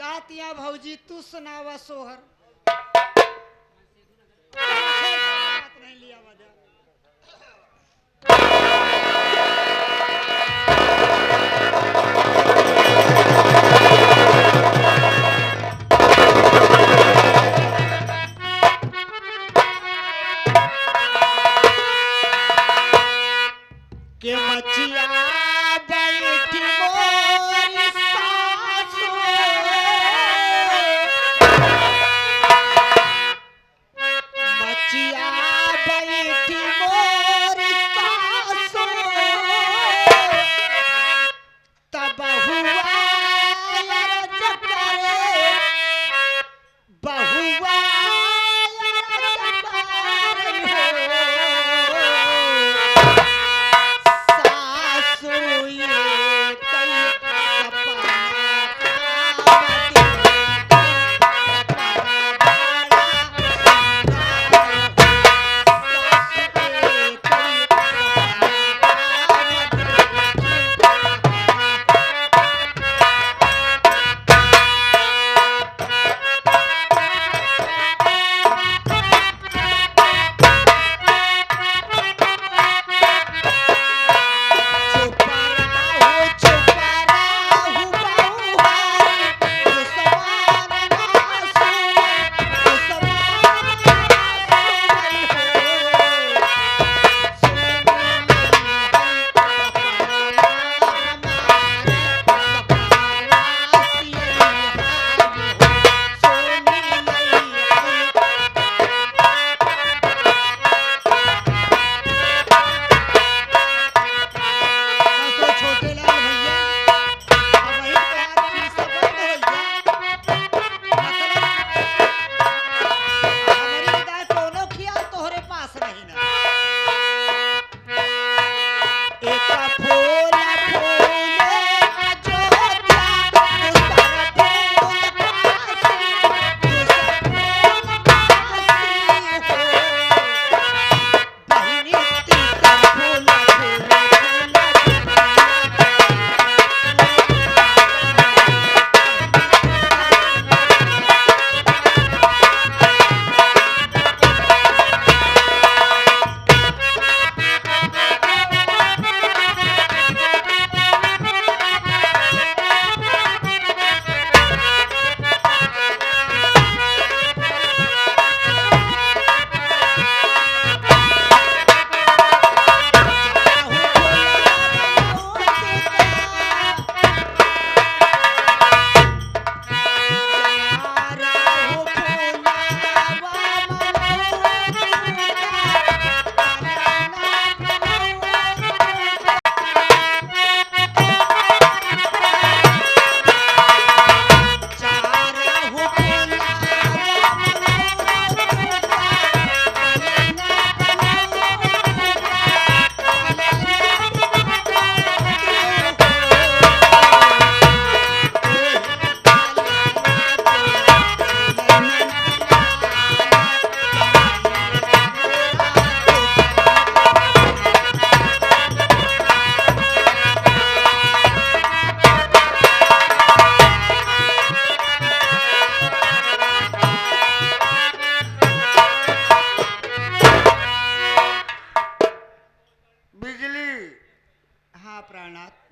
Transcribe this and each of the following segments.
Katya भौजी तू सुनावा सोहर नहीं लिया वजह के मचिया बैठी मोरी सासु मचिया बैठी मोरी सासु तब हुआ अरज करे बहुआ अरज करे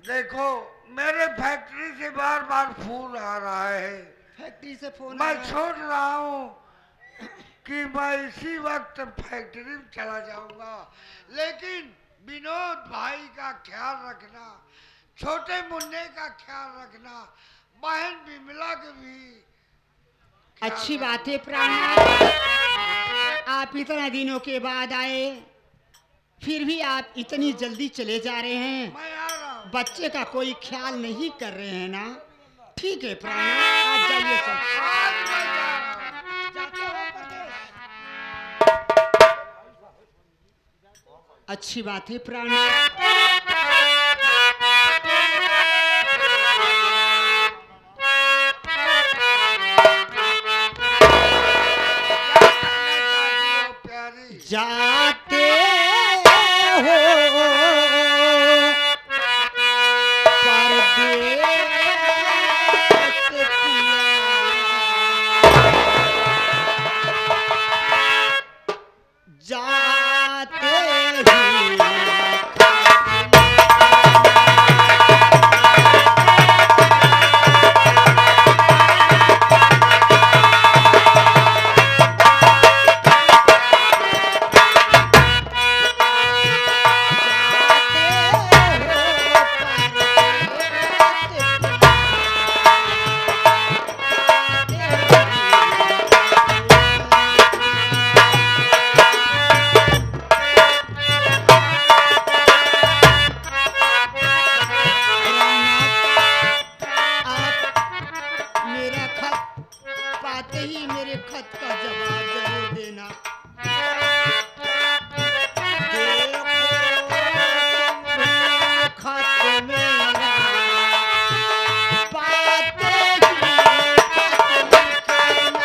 देखो मेरे फैक्ट्री से बार बार फोन आ रहा है। फैक्ट्री से फोन मैं सोच रहा हूँ कि मैं इसी वक्त फैक्ट्री में चला जाऊंगा, लेकिन विनोद भाई का ख्याल रखना, छोटे मुन्ने का ख्याल रखना, बहन विमला के भी अच्छी बात है प्राणनाथ, आप इतना दिनों के बाद आए, फिर भी आप इतनी जल्दी चले जा रहे हैं। मैं आ रहा हूँ। बच्चे का कोई ख्याल नहीं कर रहे हैं ना? ठीक है प्राणनाथ, आप जाइए सब। आज मैं जा रहा हूँ। जाते हो परदेश? अच्छी बात है प्राणनाथ। जाते हो परदेश किया जाते ही मेरे खत का जवाब जरूर देना। देखो खत मेरा, पाते ही खत लिखना।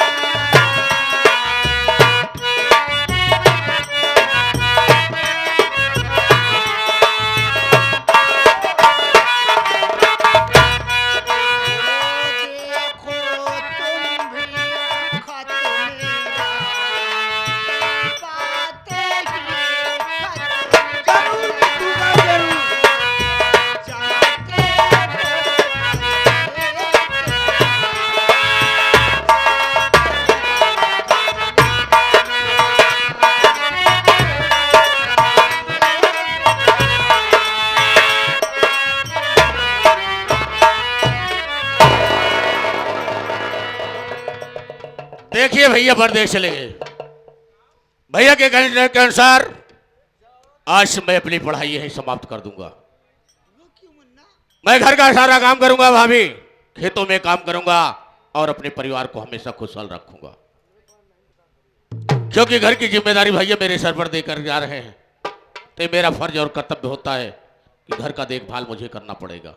देखिए भैया परदेश चले गए। भैया के कहने के अनुसार आज से मैं अपनी पढ़ाई यही समाप्त कर दूंगा। मैं घर का सारा काम करूंगा, भाभी खेतों में काम करूंगा और अपने परिवार को हमेशा खुशहाल रखूंगा, क्योंकि घर की जिम्मेदारी भैया मेरे सर पर देकर जा रहे हैं। तो मेरा फर्ज और कर्तव्य होता है कि घर का देखभाल मुझे करना पड़ेगा।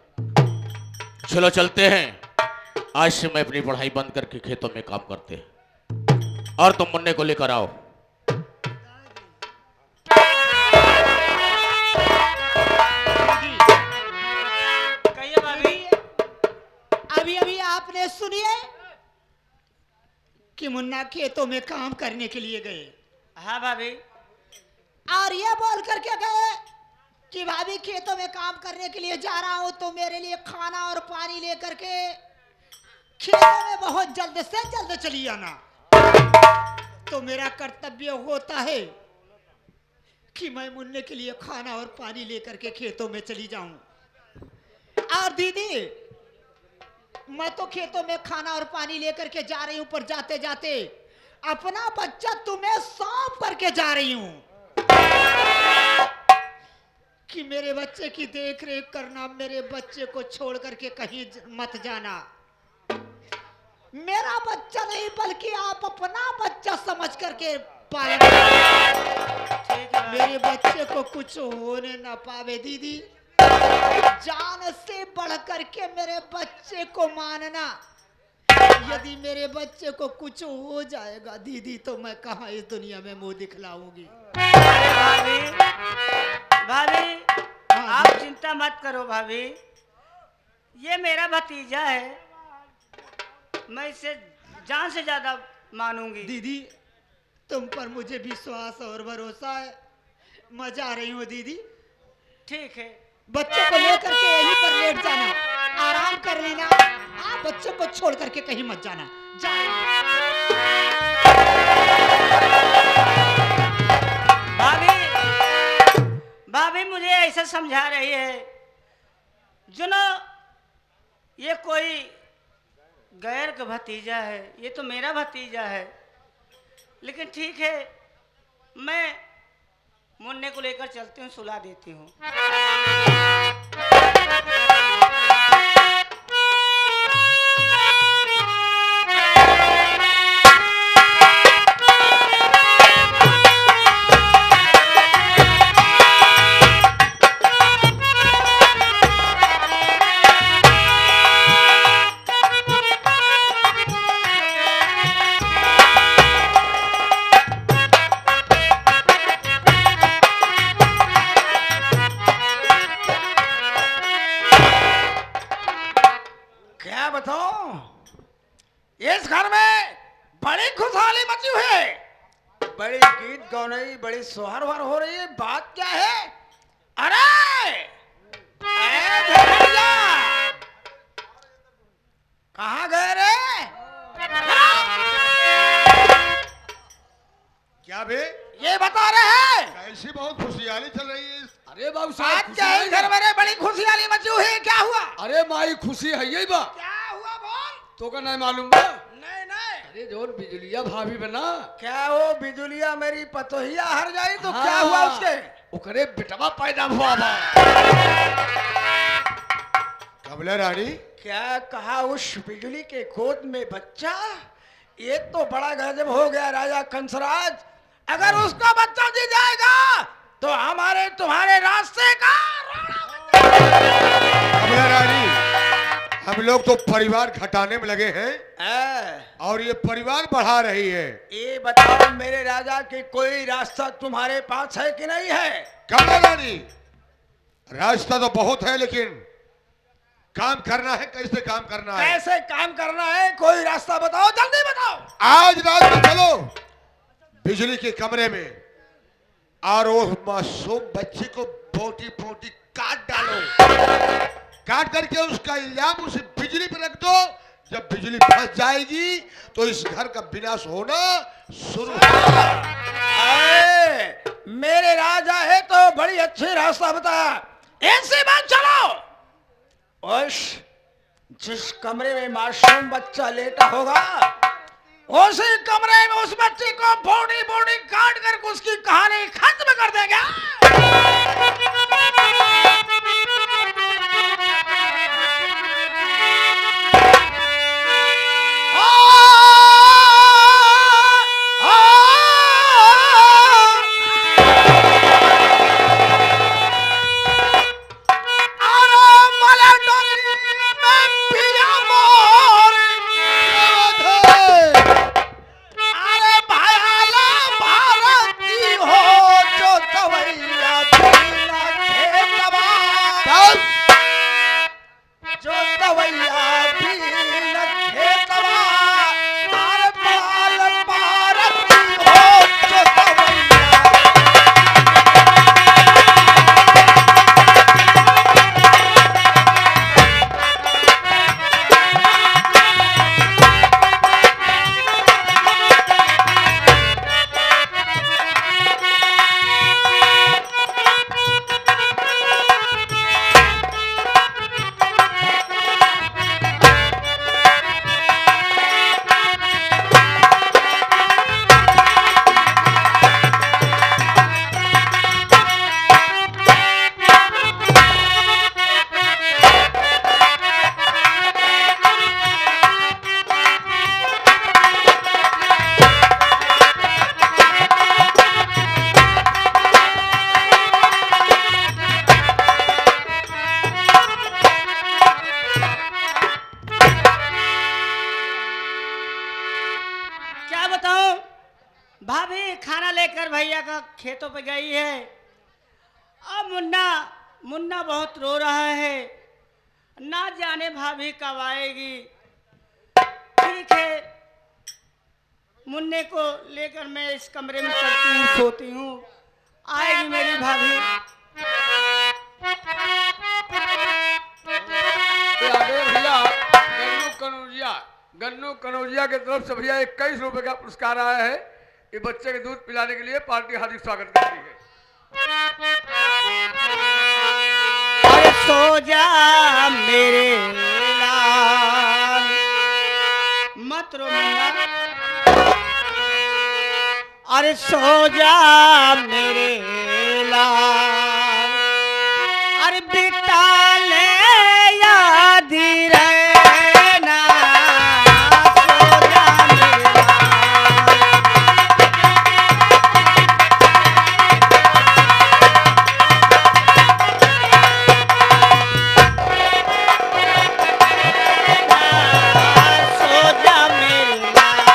चलो चलते हैं, आज से मैं अपनी पढ़ाई बंद करके खेतों में काम करते हैं और तुम मुन्ने को लेकर आओ। कहिए भाभी। अभी अभी आपने सुनिए कि मुन्ना खेतों में काम करने के लिए गए, हाँ भाभी। और ये बोल करके गए कि भाभी खेतों में काम करने के लिए जा रहा हूं, तो मेरे लिए खाना और पानी लेकर के खेतों में बहुत जल्द से जल्द चली आना। तो मेरा कर्तव्य होता है कि मैं मुन्ने के लिए खाना और पानी लेकर के खेतों में चली जाऊं। और दीदी, मैं तो खेतों में खाना और पानी लेकर के जा रही हूं, पर जाते जाते अपना बच्चा तुम्हें सौंप करके जा रही हूं कि मेरे बच्चे की देख रेख करना, मेरे बच्चे को छोड़ करके कहीं मत जाना। मेरा बच्चा नहीं बल्कि आप अपना बच्चा समझ करके पालन। मेरे बच्चे को कुछ होने ना पावे दीदी। जान से बढ़ करके मेरे बच्चे को मानना। यदि मेरे बच्चे को कुछ हो जाएगा दीदी, तो मैं कहाँ इस दुनिया में मुंह दिखलाऊंगी। अरे भाभी, भाभी हाँ, आप चिंता मत करो भाभी, ये मेरा भतीजा है, मैं इसे जान से ज्यादा मानूंगी। दीदी, तुम पर मुझे विश्वास और भरोसा है। मैं जा रही हूँ दीदी। ठीक है। बच्चे को लेकर के यहीं पर लेट जाना, आराम कर लेना। आप बच्चे को छोड़ करके कहीं मत जाना। जा रही हूं। भाभी, भाभी मुझे ऐसा समझा रही है जुनो, ये कोई गैर का भतीजा है, ये तो मेरा भतीजा है। लेकिन ठीक है, मैं मुन्ने को लेकर चलती हूँ, सुला देती हूँ। क्या बताऊं, इस घर में बड़ी खुशहाली मची हुई है, बड़ी गीत गौनई, बड़ी सोहर वहर हो रही है। बात क्या है? अरे भैया, कहाँ गए रे? क्या बे? ये बता रहे हैं ऐसी बहुत खुशहाली चल रही है। अरे बाबू आज साहब, क्या है घर में? बड़ी खुशहाली मची हुई है, क्या हुआ? अरे माई खुशी है यही बा, क्या हुआ बोल? तो का नहीं मालूम बा। नहीं नहीं, अरे जोन बिजलिया भाभी बना, क्या वो बिजुलिया मेरी पतोहिया हर जाई तो हाँ, क्या हुआ उसके? ओकरे बेटवा पैदा हुआ बा। कमला रानी, क्या कहा? उस बिजली के गोद में बच्चा, ये तो बड़ा गजब हो गया राजा कंसराज। अगर उसका बच्चा जी जाएगा तो हमारे तुम्हारे रास्ते का कमला रानी, हम लोग तो परिवार घटाने में लगे हैं और ये परिवार बढ़ा रही है। ये बताओ मेरे राजा कि कोई रास्ता तुम्हारे पास है कि नहीं है? कमला रानी, रास्ता तो बहुत है, लेकिन काम करना है, कैसे काम करना है? कैसे काम करना है? कोई रास्ता बताओ, जल्दी बताओ। आज रात में चलो बिजली के कमरे में और उस मासूम बच्चे को पोटी पोटी काट डालो। काट करके उसका इल्जाम उसे बिजली पर रख दो। जब बिजली फंस जाएगी तो इस घर का विनाश होना शुरू होगा। मेरे राजा है तो बड़ी अच्छी रास्ता बताया। ऐसे बात चलो, उस जिस कमरे में मासूम बच्चा लेटा होगा उसी कमरे में उस बच्चे को बॉडी बॉडी काट कर उसकी कहानी खत्म कर देगा। भाभी खाना लेकर भैया का खेतों पे गई है। अब मुन्ना मुन्ना बहुत रो रहा है, ना जाने भाभी कब आएगी। ठीक है, मुन्ने को लेकर मैं इस कमरे में चलती हूँ, सोती हूँ, आएगी मेरी भाभी। भैया गन्नू कनौजिया की तरफ से भैया 21 रुपए का पुरस्कार आया है। ये बच्चे के दूध पिलाने के लिए पार्टी हार्दिक स्वागत करती है। अरे सो जा मेरे लाल, मत रो मुन्ना। अरे सो जा मेरे लाल, अरे बेटा ले याद रहना, सो जा मेरे लाल। सो जा मेरे लाल।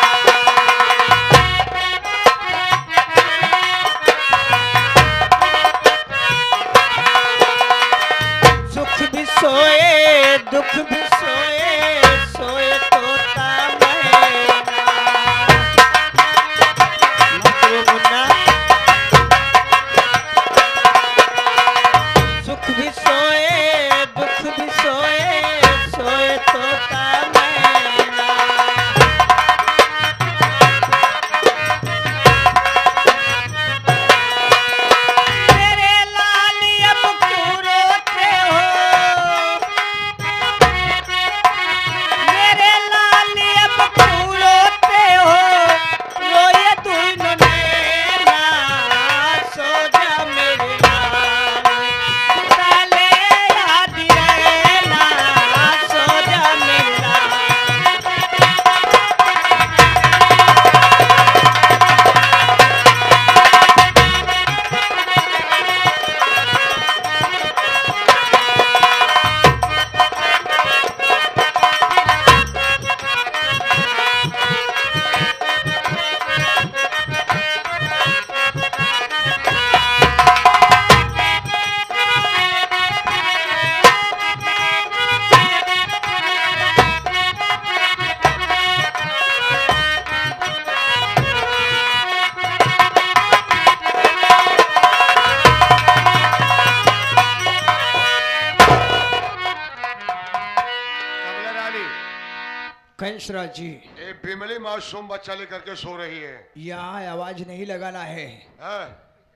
कंसराज जी, ये बिमली मासूम बच्चा लेकर के सो रही है। यहाँ आवाज नहीं लगाना है। हाँ,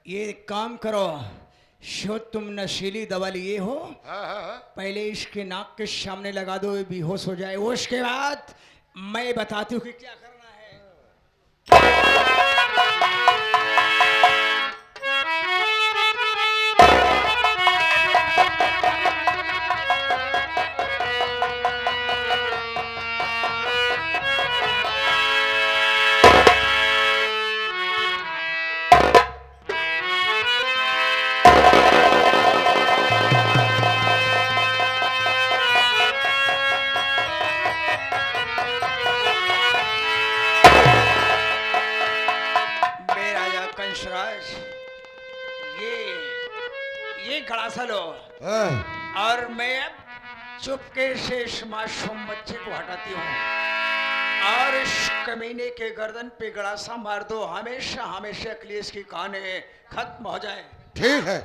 ये एक काम करो, शो तुम नशीली दवा लिए हो, हाँ, हाँ, हाँ। पहले इसके नाक के सामने लगा दो, ये बेहोश हो जाए। उसके बाद मैं बताती हूँ कि क्या करना है। कंसराज, ये गड़ासा लो हाँ। और मैं अब चुपके से इस मासूम बच्चे को हटाती हूँ और इस कमीने के गर्दन पे गड़ासा मार दो, हमेशा हमेशा के लिए इसकी कहानी खत्म हो जाए। ठीक है।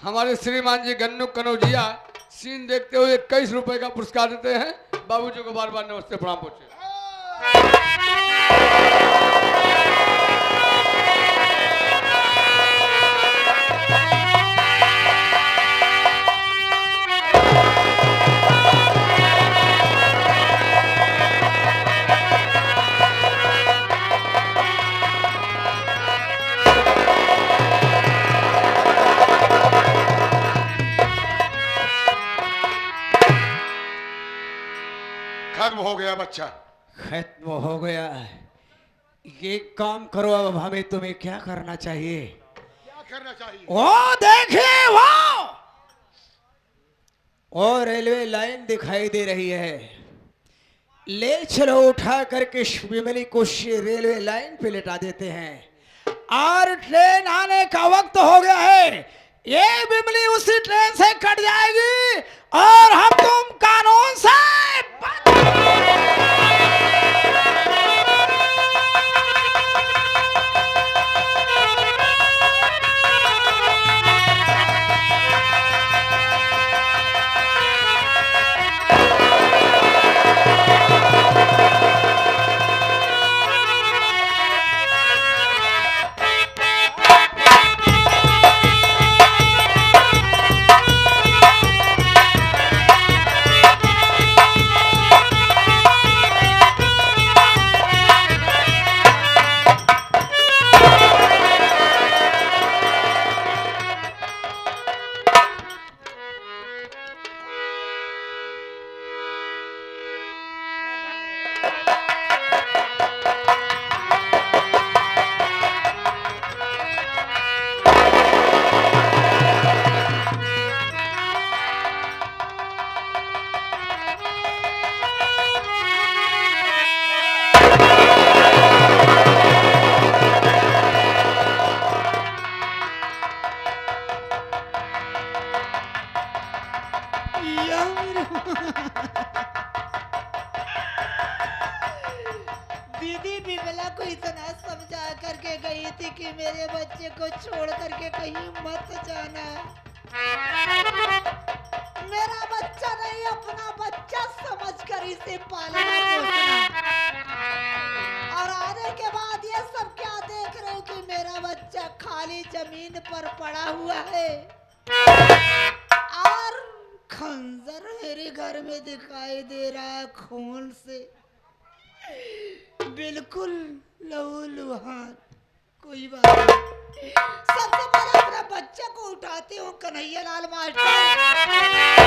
हमारे श्रीमान जी गन्नू कनौजिया सीन देखते हुए 21 रुपए का पुरस्कार देते हैं। बाबूजी को बार बार नमस्ते प्रणाम पूछे। खत्म हो गया बच्चा। खत्म हो गया। ये काम करो, अब हमें तुम्हें क्या करना चाहिए? क्या करना चाहिए? वो देखिए, वो रेलवे लाइन दिखाई दे रही है। ले चलो, उठा करके विमली को रेलवे लाइन पे लेटा देते हैं और ट्रेन आने का वक्त हो गया है। ये विमली उसी ट्रेन से कट जाएगी और हम तुम कानून से दीदी बिमला को इतना समझा करके गई थी कि मेरे बच्चे को छोड़ करके कहीं मत जाना। मेरा बच्चा नहीं, अपना बच्चा समझकर इसे पालना पोसना। और आने के बाद ये सब क्या देख रहे हो कि मेरा बच्चा खाली जमीन पर पड़ा हुआ है और खंजर मेरे घर में दिखाई दे रहा है, खून से बिल्कुल लहूलुहान। कोई बात नहीं, सबसे पहले अपना बच्चा को उठाते हूँ कन्हैया लाल मास्टर।